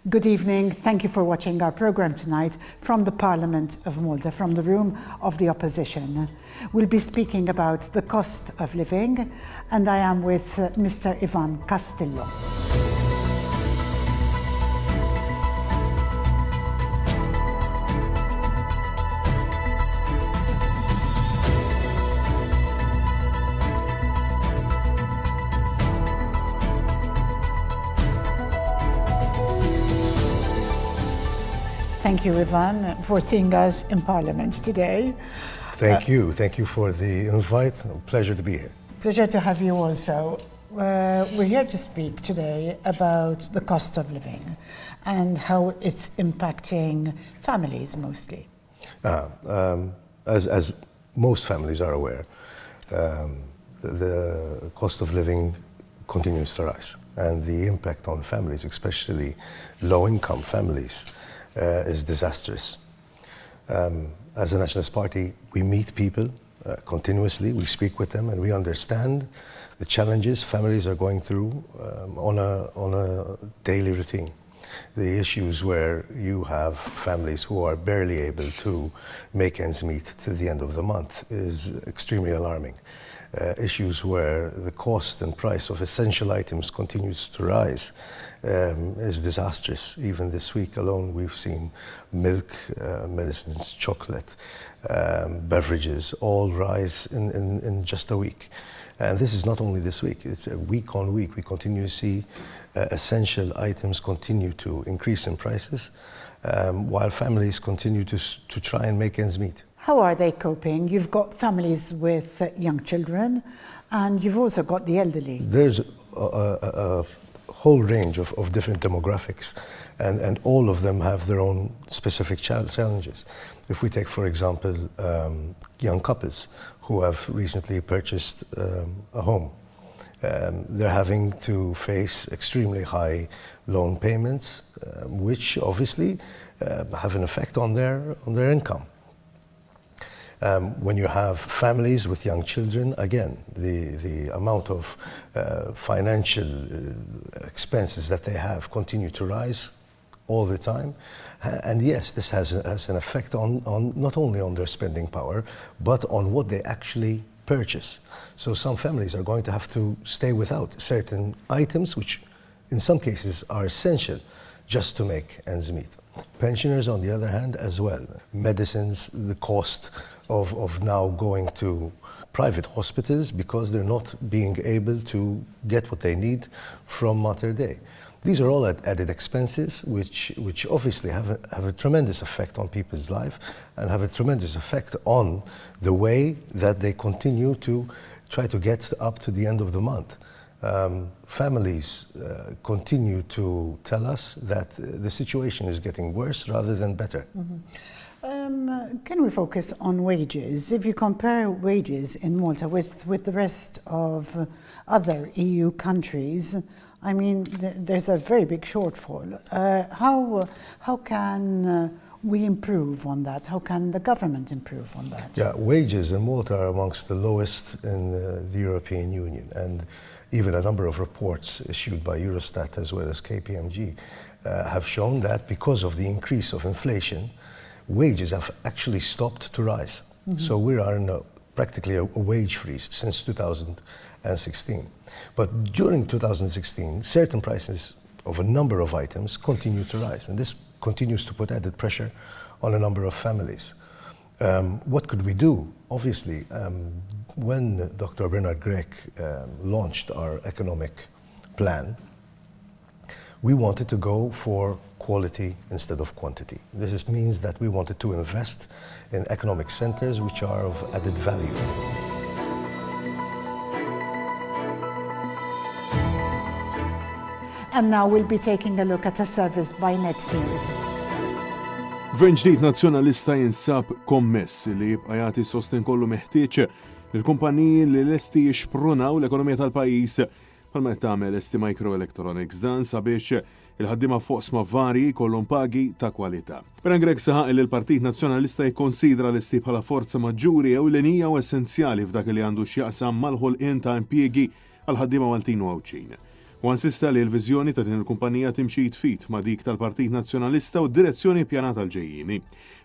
Good evening. Thank you for watching our program tonight from the Parliament of Malta, from the room of the opposition. We'll be speaking about the cost of living, and I am with Mr. Ivan Castillo. Thank you, Ivan, for seeing us in Parliament today. Thank you. Thank you for the invite. Pleasure to be here. Pleasure to have you also. We're here to speak today about the cost of living and how it's impacting families mostly. As most families are aware, the cost of living continues to rise, and the impact on families, especially low-income families, is disastrous. As a Nationalist Party, we meet people continuously, we speak with them, and we understand the challenges families are going through on a daily routine. The issues where you have families who are barely able to make ends meet to the end of the month is extremely alarming. Issues where the cost and price of essential items continues to rise is disastrous. Even this week alone, we've seen milk, medicines, chocolate, beverages all rise in just a week. And this is not only this week, it's week on week. We continue to see essential items continue to increase in prices, while families continue to try and make ends meet. How are they coping? You've got families with young children, and you've also got the elderly. There's a whole range of different demographics, and all of them have their own specific challenges. If we take, for example, young couples who have recently purchased a home, they're having to face extremely high loan payments, which obviously have an effect on their income. When you have families with young children, again, the amount of financial expenses that they have continue to rise all the time. And yes, this has an effect on not only on their spending power, but on what they actually purchase. So some families are going to have to stay without certain items, which in some cases are essential just to make ends meet. Pensioners, on the other hand, as well. Medicines, the cost of now going to private hospitals because they're not being able to get what they need from Mater Dei. These are all added expenses which obviously have a tremendous effect on people's life and have a tremendous effect on the way that they continue to try to get up to the end of the month. Families continue to tell us that the situation is getting worse rather than better. Mm-hmm. Can we focus on wages? If you compare wages in Malta with the rest of other EU countries, I mean, there's a very big shortfall. How can we improve on that? How can the government improve on that? Yeah, wages in Malta are amongst the lowest in the European Union, and even a number of reports issued by Eurostat as well as KPMG have shown that because of the increase of inflation, wages have actually stopped to rise. Mm-hmm. So we are in practically a wage freeze since 2016. But during 2016, certain prices of a number of items continue to rise, and this continues to put added pressure on a number of families. What could we do? Obviously, when Dr. Bernard Grech launched our economic plan, we wanted to go for quality instead of quantity. This means that we wanted to invest in economic centers which are of added value. And now we'll be taking a look at a service by Net News. Gvern ġdid nazzjonalista jinsab kommess li jibqa' jagħti sosten kollu meħtieġ lill-kumpaniji li lesti jixprunaw l-ekonomija tal-pajjiż bħalma qed tagħmel ST Microelectronics dan sabiex il-ħaddiema foqsma varji jkollhom pagi ta' kwalità. Bernard Grech saħaq li l-Partit Nazzjonalista jikkonsidra l-ST bħala forza maġġuri ewlenija u essenzjali f'dak li għandu x'jaqsam mal-ħolqien ta' impjiegi għal ħaddiema Maltin u Għawċin. u insista li l-viżjoni ta' din il-kumpanija timxi jitfit ma' dik tal-Partit Nazzjonalista u d-direzzjoni ppjanata l-ġejjieni.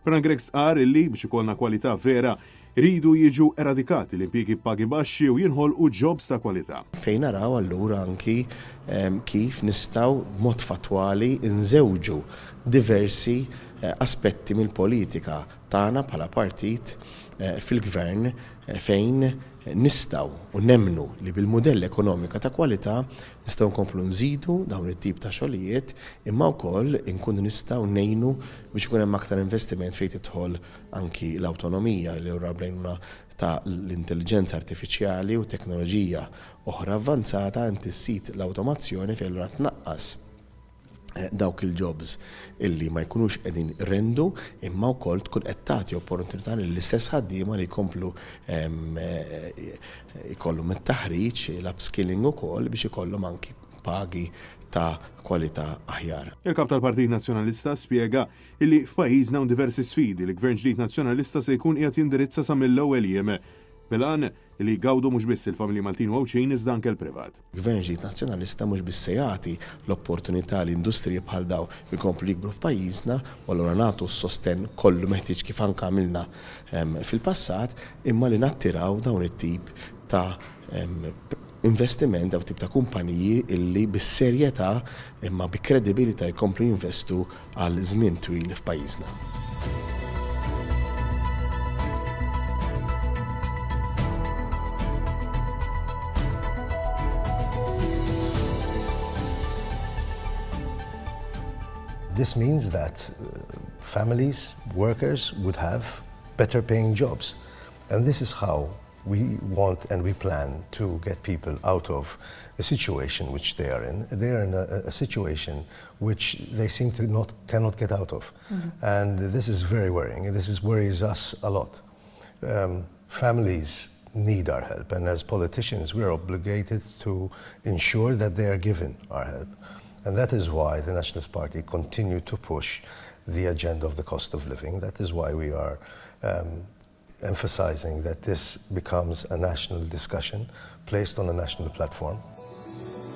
Però Greg stqar illi biex ikollna kwalità vera ridu jiġu eradikati l-impjiegi pagi baxxi u jinħolqu jobs ta' kwalità. Fejn naraw allura anki kif nistgħu b'mod fatwali nżewġu diversi aspetti mill-politika tagħna bħala partit fil-gvern fejn nistgħu u nemmnu li bil-mudell ekonomika ta' kwalità nistgħu nkomplu nżidu dawn it-tip ta' xogħlijiet imma wkoll inkunu nistgħu ngħinu biex ikun hemm aktar investiment fejn tidħol anki l-awtonomija li ura blejna ta' l-intelligenza artifiċjali u teknoloġija oħra avvanzata antissit l-awtomazzjoni fejn allura tnaqqas dawk il-jobs illi ma jkunux qegħdin rendu imma wkoll tkun qed tagħti opportunità lill-istess ħaddiema li jkomplu ikollhom it-taħriġ, l-upskilling ukoll biex ikollhom anki pagi ta' kwalità aħjar. Il-kap tal-Partit Nazzjonalista spjega illi f'pajjiżna hawn diversi sfidi li l-Gvern ġdid Nazzjonalista se jkun qiegħed jindirizza sa mill-ewwel jiem bil-għan li jgawdu mhux biss il-familji Maltin u Ewċin iżda anke l-privat. Gvern ġdid Nazzjonalista mhux biss se jagħti l-opportunità li industriji bħal daw jkomplu jikbru f'pajjiżna u allura nagħtu s-sostenn kollu meħtieġ kif anke għamilna fil-passat imma li nattiraw dawn it-tip ta' investiment daw tip ta' kumpaniji illi bis-serjetà imma bi kredibilità jkomplu jinvestu għal żmien twil f'pajjiżna. This means that families, workers would have better paying jobs. And this is how we want and we plan to get people out of the situation which they are in. They are in a situation which they seem to cannot get out of. And this is very worrying, and this worries us a lot. Families need our help, and as politicians we are obligated to ensure that they are given our help. And that is why the Nationalist Party continue to push the agenda of the cost of living. That is why we are emphasizing that this becomes a national discussion placed on a national platform.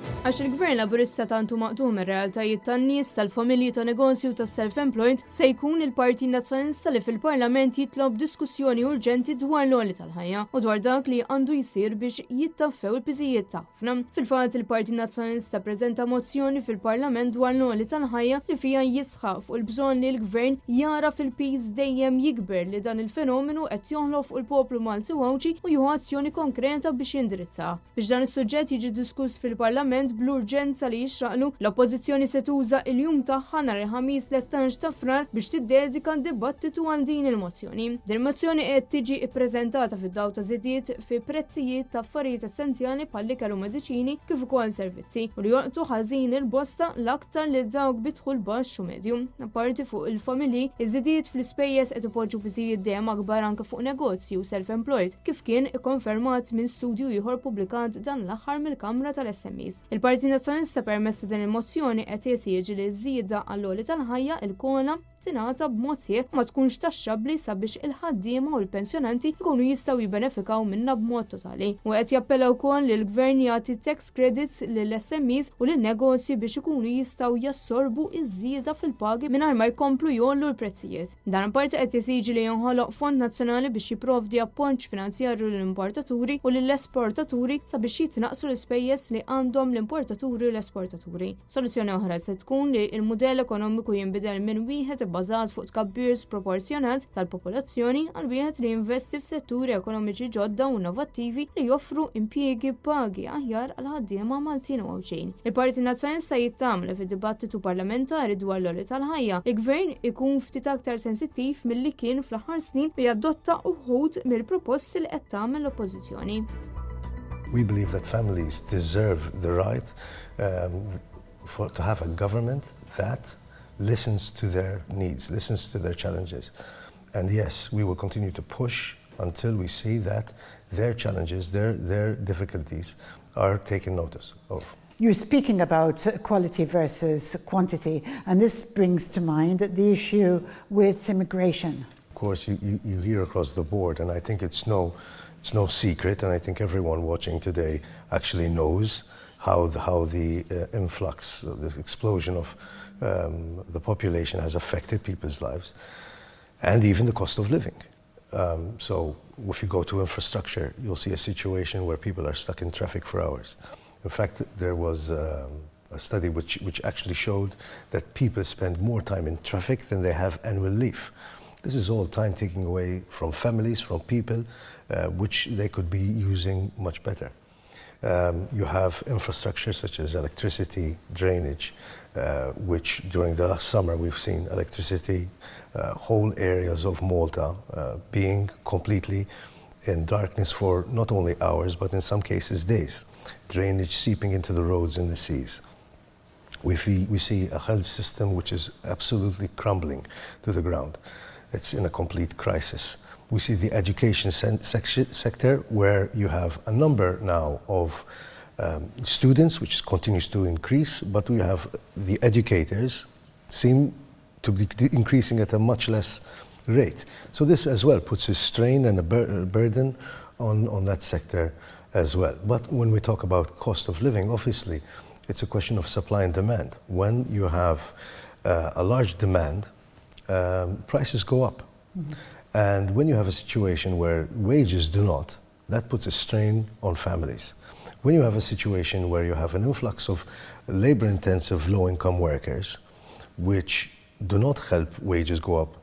Għax il-Gvern Laburista tantu maqdum ir-realtajiet tan-nies, tal-familji, ta' negozju, tas-self-employed se jkun il-Partit Nazzjonalista li fil-Parlament jitlob diskussjoni urġenti dwar l-għoli tal-ħajja u dwar dak li għandu jsir biex jittaffew il-piżijiet ta' ħafna. Fil-fatt il-Partit Nazzjonalista preżenta mozzjoni fil-Parlament dwar l-għoli tal-ħajja li fija jisħaq fuq il-bżonn li l-Gvern jara fil-piż dejjem jikber li dan il-fenomenu qed joħloq fuq il-poplu Malti u Ewċi u jieħu azzjoni konkreta biex jindirizzaha. Biex dan is-suġġett jiġi diskuss fil-Parlament bl-urġenza li jixraqlu, l-oppożizzjoni se tuża il-jum tagħha nhar il-ħamis 13 ta' frar biex tiddedika dibattitu għal din il-mozzjoni. Din il-mozzjoni qed tiġi ppreżentata fid-daw ta' żidiet fi prezzijiet ta' affarijiet essenzjali bħall-ikel u mediċini kif ukoll servizzi u li joqtu ħażin il-bosta l-aktar li dawk bidħul baxx u medju. Apparti fuq il-familji, iż-żidiet fl-ispejjeż qed ipoġġu biżijiet dejjem akbar anke fuq negozji u self-employed kif kien ikkonfermat minn studju ieħor pubblikat dan l-aħħar mill-Kamra tal-SMEs. Il-Partit Nazzjonalista permezz ta' din il-mozzjoni qed jesiġi li żieda għall-għoli tal-ħajja il-kola tingħata b'mod sieħ ma tkunx taxxabbli sabiex il-ħaddiema u l-pensjonanti jkunu jistgħu jibbenefikaw minnha b'mod totali. U qed jappella wkoll li l-Gvern jagħti tax credits lill-SMEs u lin-negozji biex ikunu jistgħu jassorbu iż-żieda fil-pagi mingħajr ma jkomplu jollu l-prezzijiet. Dan apparti qed jesiġi li jinħoloq Fond Nazzjonali biex jipprovdi appoġġ finanzjarju lill-importaturi u lill-esportaturi sabiex jitnaqsu l-ispejjeż li għandhom l-importaturi u l-esportaturi. Soluzzjoni oħra se tkun li l-mudell ekonomiku jinbidel minn wieħed bbażat fuq tkabbir sproporzjonat tal-popolazzjoni għal wieħed li jinvesti f'setturi ekonomiċi ġodda u innovattivi li joffru impjiegi pagi aħjar għal ħaddiema Maltin u Ewċin. Il-Partit Nazzjonalista jittamel fid-dibattitu parlamentari dwar l-għoli tal-ħajja. Il-Gvern ikun ftit aktar sensittiv milli kien fl-aħħar snin u jadotta uħud mill-proposti li qed tagħmel l-Oppożizzjoni. We believe that families deserve the right to have a government that listens to their needs, listens to their challenges. And yes, we will continue to push until we see that their challenges, their difficulties are taken notice of. You're speaking about quality versus quantity, and this brings to mind the issue with immigration. Of course, you hear across the board, and I think it's no secret, and I think everyone watching today actually knows how the influx, this explosion of the population has affected people's lives, and even the cost of living. So if you go to infrastructure, you'll see a situation where people are stuck in traffic for hours. In fact, there was a study which actually showed that people spend more time in traffic than they have annual leave. This is all time taking away from families, from people, which they could be using much better. You have infrastructure such as electricity, drainage, which during the last summer we've seen electricity, whole areas of Malta being completely in darkness for not only hours, but in some cases days. Drainage seeping into the roads and the seas. We see a health system which is absolutely crumbling to the ground. It's in a complete crisis. We see the education sector where you have a number now of students, which continues to increase, but we have the educators seem to be increasing at a much less rate. So this as well puts a strain and a burden on that sector as well. But when we talk about cost of living, obviously, it's a question of supply and demand. When you have a large demand, prices go up. Mm-hmm. And when you have a situation where wages do not, that puts a strain on families. When you have a situation where you have an influx of labor-intensive low-income workers, which do not help wages go up,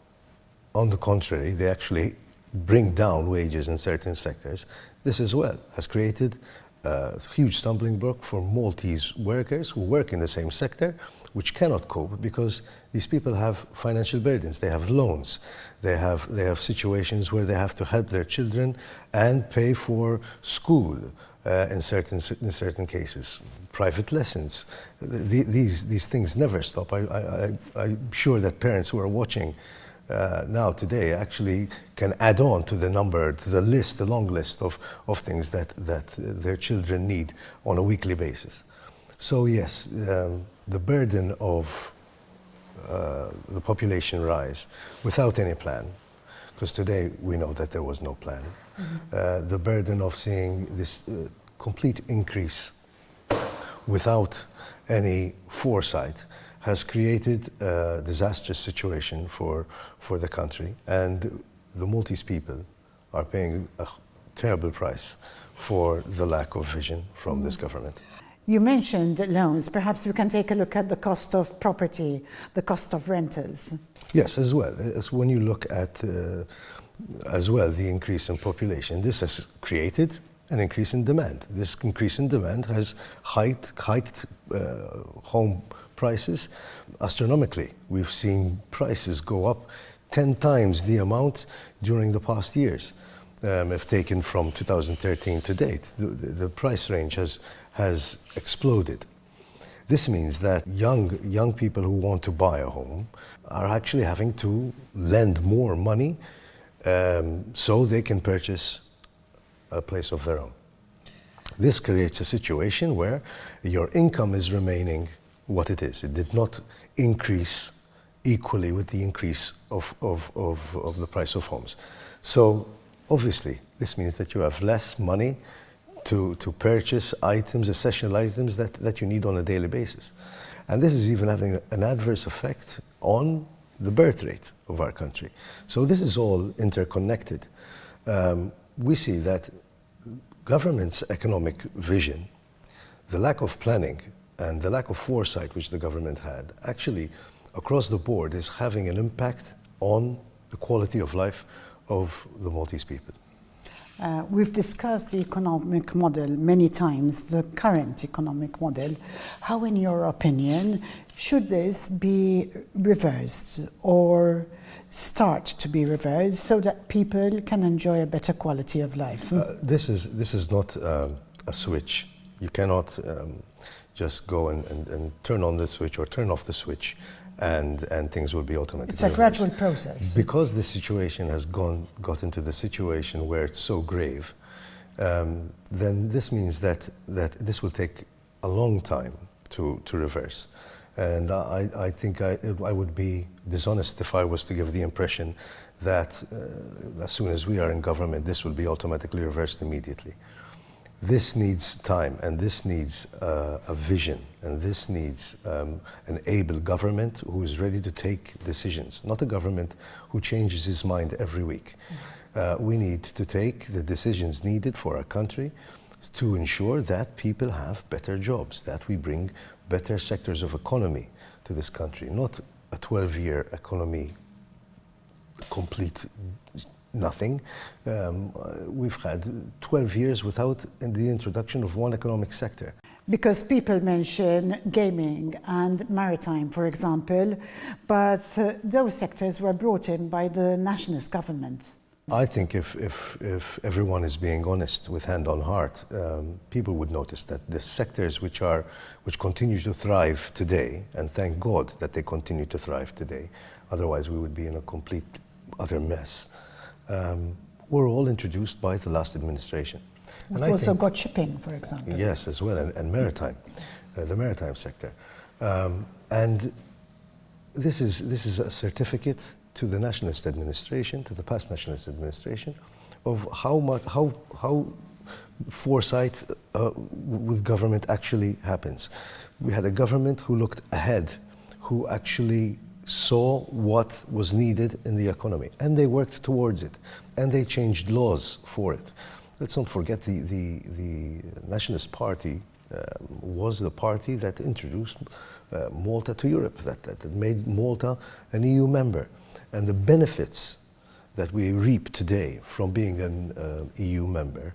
on the contrary, they actually bring down wages in certain sectors, this as well has created a huge stumbling block for Maltese workers who work in the same sector, which cannot cope because these people have financial burdens, they have loans, they have situations where they have to help their children and pay for school in certain cases, private lessons. These things never stop. I'm sure that parents who are watching now today actually can add on to the number, to the list, the long list of things that their children need on a weekly basis. So yes, the burden of the population rise without any plan, because today we know that there was no plan. Mm-hmm. The burden of seeing this complete increase without any foresight has created a disastrous situation for the country, and the Maltese people are paying a terrible price for the lack of vision from this government. You mentioned loans. Perhaps we can take a look at the cost of property, the cost of rentals. Yes, as well. When you look at, as well, the increase in population, this has created an increase in demand. This increase in demand has hiked home prices astronomically. We've seen prices go up 10 times the amount during the past years. If taken from 2013 to date, the price range has exploded. This means that young people who want to buy a home are actually having to lend more money so they can purchase a place of their own. This creates a situation where your income is remaining what it is. It did not increase equally with the increase of the price of homes. So obviously, this means that you have less money to purchase items, essential items that you need on a daily basis. And this is even having an adverse effect on the birth rate of our country. So this is all interconnected. We see that government's economic vision, the lack of planning and the lack of foresight which the government had, actually across the board is having an impact on the quality of life of the Maltese people. We've discussed the economic model many times, the current economic model. How, in your opinion, should this be reversed or start to be reversed so that people can enjoy a better quality of life? This is not a switch. You cannot just go and turn on the switch or turn off the switch and things will be automatic. It's a gradual process. Because the situation has got into the situation where it's so grave, then this means that this will take a long time to reverse. And I think I would be dishonest if I was to give the impression that as soon as we are in government, this will be automatically reversed immediately. This needs time, and this needs a vision, and this needs an able government who is ready to take decisions, not a government who changes his mind every week. We need to take the decisions needed for our country to ensure that people have better jobs, that we bring better sectors of economy to this country, not a 12-year economy complete nothing. We've had 12 years without the introduction of one economic sector. Because people mention gaming and maritime, for example, but those sectors were brought in by the nationalist government. I think if everyone is being honest with hand on heart, people would notice that the sectors which continue to thrive today, and thank God that they continue to thrive today, otherwise we would be in a complete, utter mess, were all introduced by the last administration. We've also got shipping, for example. Yes, as well, and maritime, the maritime sector. And this is a certificate to the nationalist administration, to the past nationalist administration, of how foresight with government actually happens. We had a government who looked ahead, who actually saw what was needed in the economy, and they worked towards it, and they changed laws for it. Let's not forget the Nationalist Party was the party that introduced Malta to Europe, that made Malta an EU member. And the benefits that we reap today from being an EU member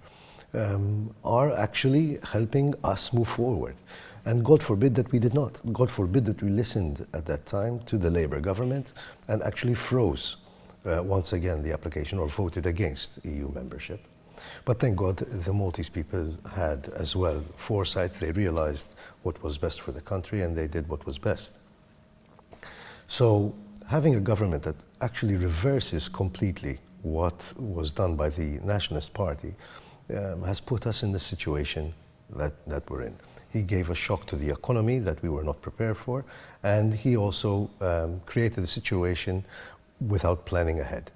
are actually helping us move forward. And God forbid that we did not. God forbid that we listened at that time to the Labour government and actually froze once again the application or voted against EU membership. But thank God the Maltese people had as well foresight. They realized what was best for the country and they did what was best. So having a government that actually reverses completely what was done by the Nationalist Party has put us in the situation that we're in. He gave a shock to the economy that we were not prepared for, and he also created a situation without planning ahead.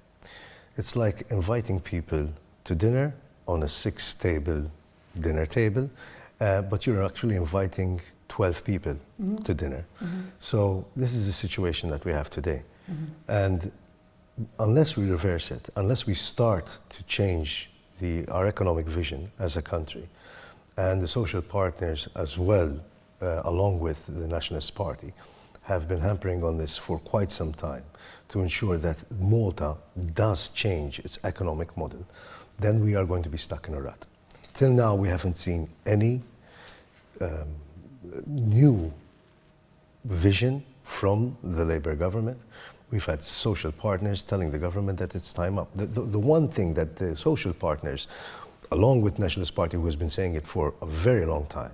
It's like inviting people to dinner on a 6-table dinner table, but you're actually inviting 12 people to dinner. So this is the situation that we have today. And unless we reverse it, unless we start to change our economic vision as a country, and the social partners as well, along with the Nationalist Party, have been hampering on this for quite some time to ensure that Malta does change its economic model, then we are going to be stuck in a rut. Till now, we haven't seen any new vision from the Labour government. We've had social partners telling the government that it's time up. The one thing that the social partners, along with Nationalist Party, who has been saying it for a very long time,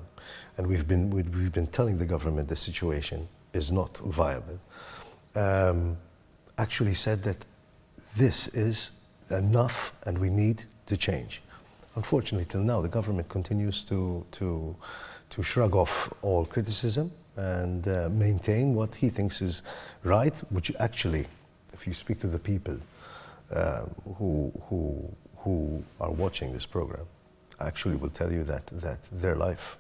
and we've been telling the government the situation is not viable, actually said that this is enough and we need to change. Unfortunately, till now, the government continues to shrug off all criticism and maintain what he thinks is right, which actually, if you speak to the people who are watching this program, actually will tell you that their life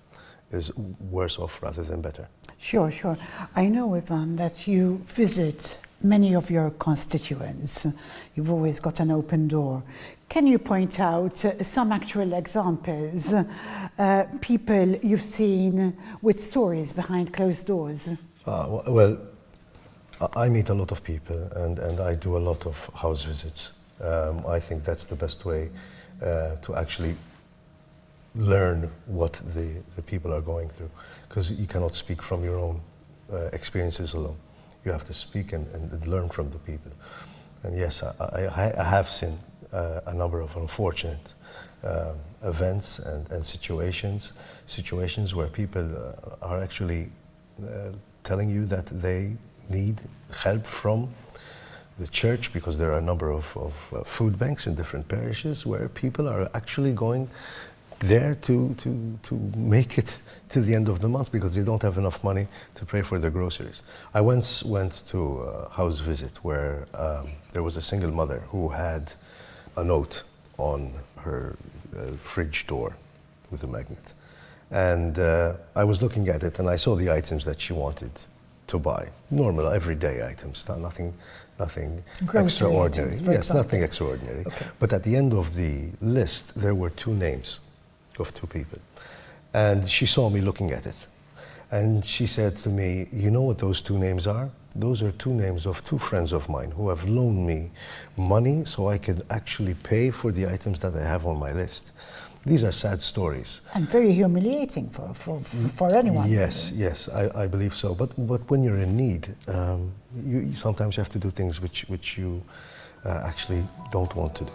is worse off rather than better. Sure. I know, Ivan, that you visit many of your constituents. You've always got an open door. Can you point out some actual examples, people you've seen with stories behind closed doors? Well, I meet a lot of people and I do a lot of house visits. I think that's the best way to actually learn what the people are going through, because you cannot speak from your own experiences alone. You have to speak and learn from the people. And yes, I have seen a number of unfortunate events and situations where people are actually telling you that they need help from the church, because there are a number of food banks in different parishes where people are actually going there to make it till the end of the month because they don't have enough money to pay for their groceries. I once went to a house visit where there was a single mother who had a note on her fridge door with a magnet. And I was looking at it and I saw the items that she wanted to buy. Normal, everyday items, nothing Grocery extraordinary. items, for Yes, example. nothing extraordinary. Okay. But at the end of the list, there were 2 names of 2 people. And she saw me looking at it. And she said to me, you know what those 2 names are? Those are 2 names of 2 friends of mine who have loaned me money so I can actually pay for the items that I have on my list. These are sad stories. And very humiliating for anyone. Yes, yes, I believe so. But when you're in need, you sometimes have to do things which you actually don't want to do.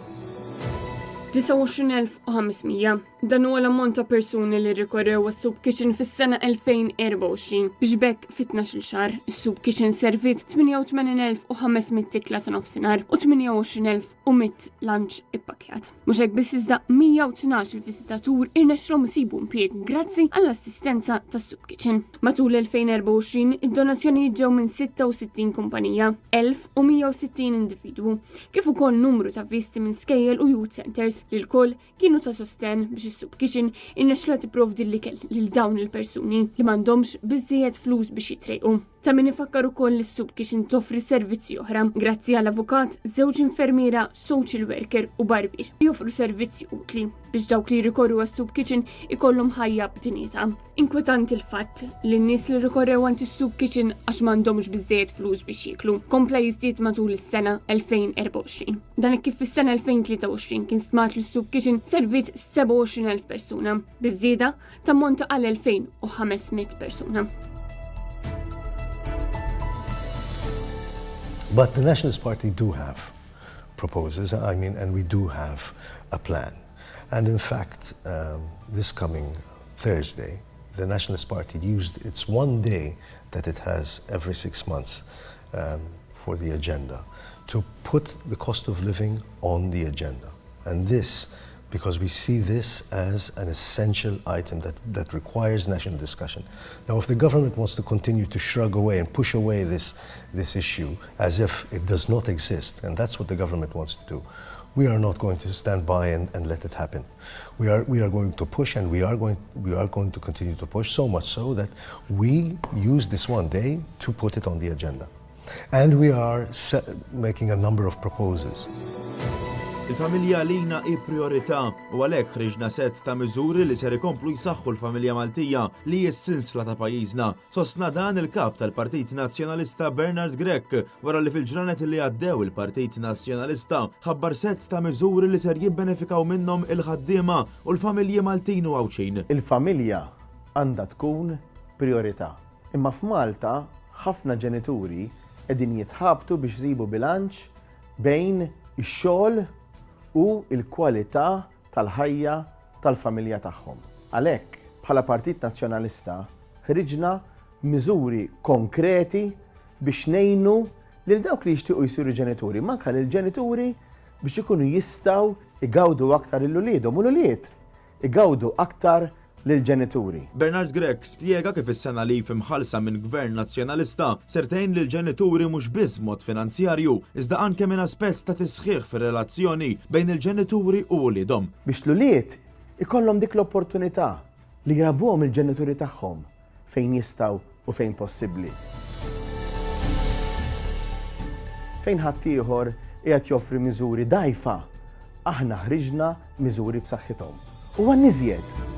29,500 dan huwa l-ammont ta' persuni li rikorrew għas-Soup Kitchen fis-sena 2024 biex bekk fit-12 xahar is-Soup Kitchen servit 88,500 tikla ta' nofsinhar u 28,100 lunch ippakjat. Mhux hekk biss iżda 112 il-viżitatur irnexxhom isibu impjieg grazzi għall-assistenza tas-Soup Kitchen. Matul 2024 id-donazzjonijiet ġew minn 66 kumpanija, 1,160 individwu, kif ukoll numru ta' visti minn skejjel u youth centers li l-koll kienu ta' sosten biex is-Soup Kitchen innexxla tipprovdi l-ikel lil dawn il-persuni li m'għandhomx biżżejjed flus biex jitrejqu. Ta' min ifakkar ukoll li s-Soup Kitchen toffri servizzi oħra grazzi għal avukat, żewġ infermiera, social worker u barbier li joffru servizzi utli biex dawk li rikorru għas-Soup Kitchen ikollhom ħajja b'dinjità. Inkwetanti l-fatt li n-nies li rikorrew għand is-Soup Kitchen għax m'għandhomx biżżejjed flus biex jieklu kompla jiżdied matul is-sena 2024. Dan kif fis-sena 2023 kien stmat li s-Soup Kitchen servit 27,000 persuna, biżżieda tammonta għal 2,500 persuna. But the Nationalist Party do have proposals, and we do have a plan. And in fact, this coming Thursday, the Nationalist Party used its 1 day that it has every 6 months for the agenda to put the cost of living on the agenda. And this, because we see this as an essential item that requires national discussion. Now, if the government wants to continue to shrug away and push away this issue as if it does not exist, and that's what the government wants to do, we are not going to stand by and let it happen. We are going to push, and we are going to continue to push, so much so that we use this 1 day to put it on the agenda. And we are making a number of proposals. Il-familja għalina hi priorità u għalhekk ħriġna set ta' miżuri li ser ikomplu jsaħħu l-familja Maltija li hi s-sinsla ta' pajjiżna. Sostna dan il-kap tal-Partit Nazzjonalista Bernard Grech wara li fil-ġranet li għaddew il-Partit Nazzjonalista ħabbar set ta' miżuri li ser jibbenefikaw minnhom il-ħaddiema u l-familji Maltin u Għawċin. Il-familja għandha tkun priorità. Imma f'Malta ħafna ġenituri qegħdin jitħabtu biex jsibu bilanċ bejn ix-xogħol u l-kwalità tal-ħajja tal-familja tagħhom. Għalhekk, bħala Partit Nazzjonalista, ħriġna miżuri konkreti biex ngħinu lil dawk li jixtiequ jsiru ġenituri, manka lil ġenituri biex ikunu jistgħu igawdu aktar il-uliedhom u l-ulied igawdu aktar lil-ġenituri. Bernard Grech spjega kif is-sena li imħallsa minn Gvern Nazzjonalista sertejn lil ġenituri mhux biss mod finanzjarju, iżda anke minn aspett ta' tisħiħ fir-relazzjoni bejn il-ġenituri u wliedhom. Biex l-ulied ikollhom dik l-opportunità li jrabuhom il-ġenituri tagħhom fejn jistgħu u fejn possibbli. Fejn ħadd ieħor qiegħed joffri miżuri dgħajfa, aħna ħriġna miżuri b'saħħithom. U għan iżjed.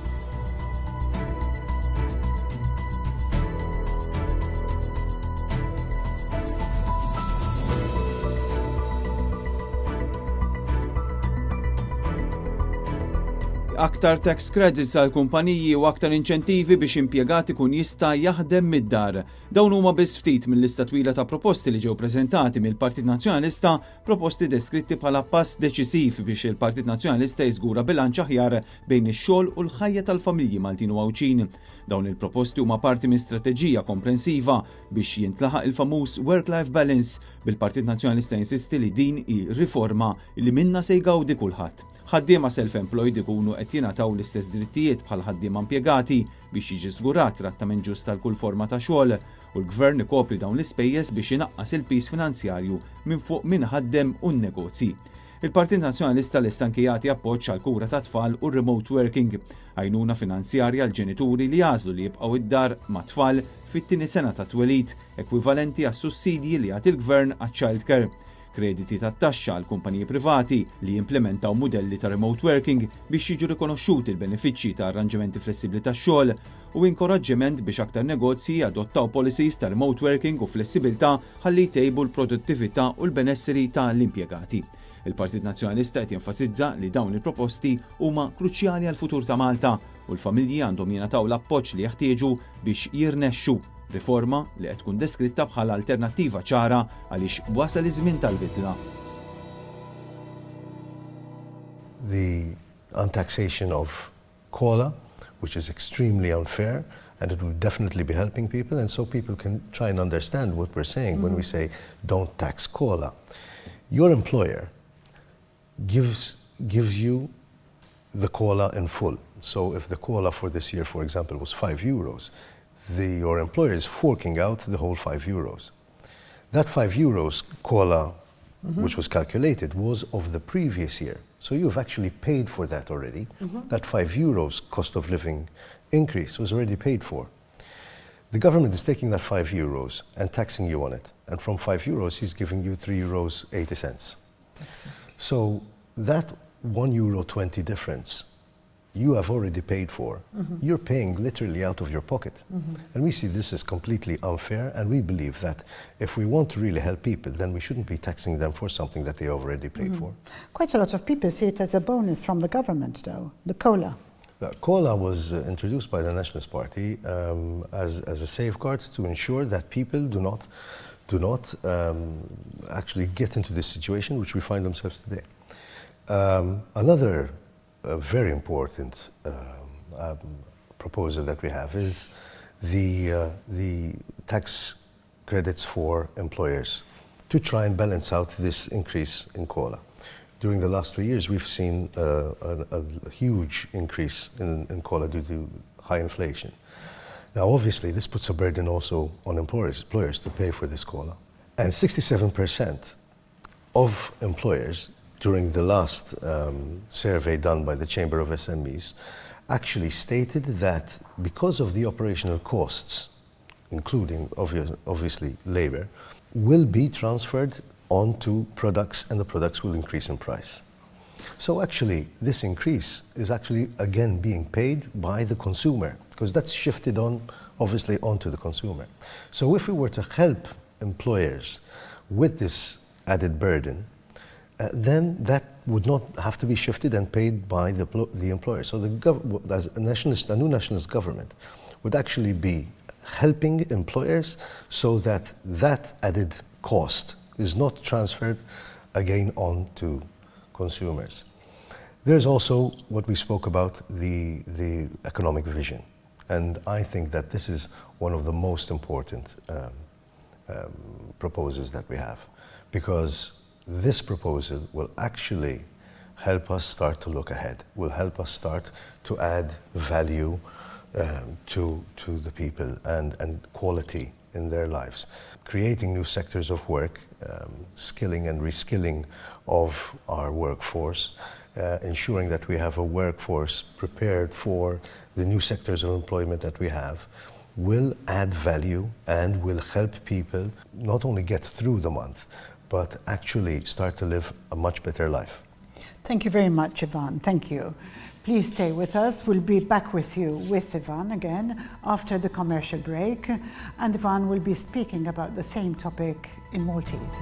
Aktar tax credits għal kumpaniji u aktar inċentivi biex impjegati kun jista' jaħdem mid-dar. Dawn huma biss ftit mill-lista twila ta' proposti li ġew preżentati mill-Partit Nazzjonalista, proposti deskritti bħala pass deċisiv biex il-Partit Nazzjonalista jiżgura bilanċ aħjar bejn ix-xogħol u l-ħajja tal-familji Maltin u Għawċin. Dawn il-proposti huma parti minn strateġija komprensiva biex jintlaħaq il-famuż work-life balance bil-Partit Nazzjonalista insisti li din hi riforma li minna se jgawdi kulħadd. Ħaddiema self-employed ikunu qed jingħataw l-istess drittijiet bħal ħaddiema impjegati biex jiġi żgurat trattament ġust tal kull forma ta' xogħol u l-Gvern ikopri dawn l-ispejjeż biex inaqqas il-pis finanzjarju minn fuq min ħaddem u n-negozji. Il-Partit Nazzjonalista lesta anke jagħti appoġġ għal kura ta' tfal u remote working, għajnuna finanzjarja għal ġenituri li jażlu li jibqgħu id-dar ma' tfal fit-tieni sena ta' twelid, ekwivalenti għas sussidji li jagħti l-Gvern għax-childcare. Krediti tat-taxxa għal kumpaniji privati li jimplementaw mudelli ta' remote working biex jiġu rikonoxxuti l-benefiċċji ta' arranġamenti flessibbli tax-xogħol u inkoraġġiment biex aktar negozji adottaw policies ta' remote working u flessibilità ħalli jtejbu l-produttività u l-benesseri tal-impjegati. Il-Partit Nazzjonalista qed jenfasizza li dawn il-proposti huma kruċjali għal futur ta' Malta u l-familji għandhom jingħataw l-appoġġ li jeħtieġu biex jirnexxu, riforma li qed tkun deskritta bħala alternattiva ċara għaliex wasal iż-żmien tal-bidla. The untaxation of cola, which is extremely unfair, and it would definitely be helping people, and so people can try and understand what we're saying when we say don't tax cola. Your employer gives you the cola in full. So if the cola for this year, for example, was €5, your employer is forking out the whole €5. That €5 cola, which was calculated, was of the previous year. So you've actually paid for that already. That €5 cost of living increase was already paid for. The government is taking that €5 and taxing you on it. And from €5, he's giving you €3.80. So that €1.20 difference you have already paid for. You're paying literally out of your pocket. And we see this as completely unfair, and we believe that if we want to really help people, then we shouldn't be taxing them for something that they already paid for. Quite a lot of people see it as a bonus from the government, though, the cola. The cola was introduced by the Nationalist Party as a safeguard to ensure that people do not actually get into this situation which we find themselves today. Another very important proposal that we have is the tax credits for employers to try and balance out this increase in cola. During the last 3 years, we've seen a huge increase in cola due to high inflation. Now, obviously, this puts a burden also on employers to pay for this cola. And 67% of employers during the last survey done by the Chamber of SMEs actually stated that because of the operational costs, including obviously labor, will be transferred onto products, and the products will increase in price. So actually, this increase is actually again being paid by the consumer, because that's shifted on, obviously, onto the consumer. So if we were to help employers with this added burden, then that would not have to be shifted and paid by the employer. So a new nationalist government would actually be helping employers so that that added cost is not transferred again on to consumers. There's also what we spoke about, the economic vision. And I think that this is one of the most important proposals that we have, because this proposal will actually help us start to look ahead, will help us start to add value to the people and quality in their lives, creating new sectors of work, skilling and reskilling of our workforce, ensuring that we have a workforce prepared for the new sectors of employment that we have, will add value and will help people not only get through the month, but actually start to live a much better life. Thank you very much, Ivan. Thank you. Please stay with us. We'll be back with you with Ivan again after the commercial break. And Ivan will be speaking about the same topic in Maltese.